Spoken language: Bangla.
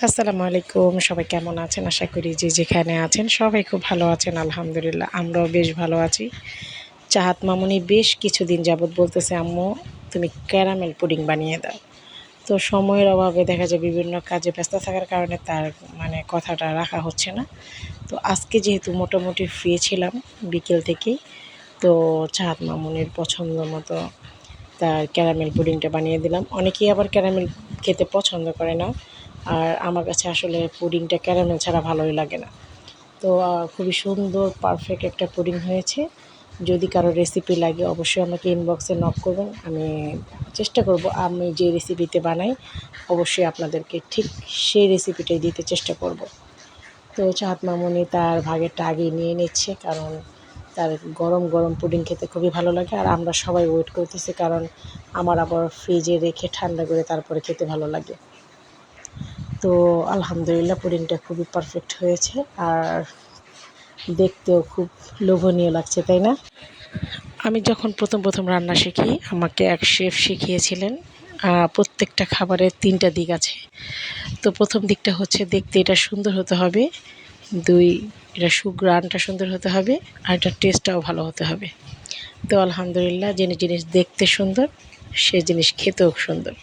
আসসালামু আলাইকুম। সবাই কেমন আছেন? আশা করি যে যেখানে আছেন সবাই খুব ভালো আছেন। আলহামদুলিল্লাহ আমরাও বেশ ভালো আছি। চাহাত মামুনি বেশ কিছুদিন যাবৎ বলতেছে, আম্মু তুমি ক্যারামেল পুডিং বানিয়ে দাও। তো সময়ের অভাবে দেখা যায় বিভিন্ন কাজে ব্যস্ত থাকার কারণে তার কথাটা রাখা হচ্ছে না। তো আজকে যেহেতু মোটামুটি ফ্রি ছিলাম বিকেল থেকেই, তো চাহাত মামুনির পছন্দ মতো তার ক্যারামেল পুডিংটা বানিয়ে দিলাম। অনেকেই আবার ক্যারামেল খেতে পছন্দ করে না, আর আমার কাছে আসলে পুডিংটা ক্যারামেল ছাড়া ভালোই লাগে না। তো খুবই সুন্দর পারফেক্ট একটা পুডিং হয়েছে। যদি কারো রেসিপি লাগে অবশ্যই আমাকে ইনবক্সে নক করবেন। আমি চেষ্টা করব আমি যে রেসিপিতে বানাই অবশ্যই আপনাদেরকে ঠিক সেই রেসিপিটাই দিতে চেষ্টা করব। তো চাঁদ মামুনি তার ভাগেরটা আগেই নিয়ে নিচ্ছে, কারণ তার গরম গরম পুডিং খেতে খুবই ভালো লাগে। আর আমরা সবাই ওয়েট করতেছি, কারণ আমার আবার ফ্রিজে রেখে ঠান্ডা করে তারপরে খেতে ভালো লাগে। তো আলহামদুলিল্লাহ পুডিংটা খুবই পারফেক্ট হয়েছে, আর দেখতেও খুব লোভনীয় লাগছে, তাই না? আমি যখন প্রথম রান্না শিখি আমাকে এক শেফ শিখিয়েছিলেন প্রত্যেকটা খাবারের ৩টা দিক আছে। তো প্রথম দিকটা হচ্ছে দেখতে এটা সুন্দর হতে হবে, ২ এটা সুঘ্রাণটা সুন্দর হতে হবে, আর এটার টেস্টটাও ভালো হতে হবে। তো আলহামদুলিল্লাহ যে জিনিস দেখতে সুন্দর সে জিনিস খেতেও সুন্দর।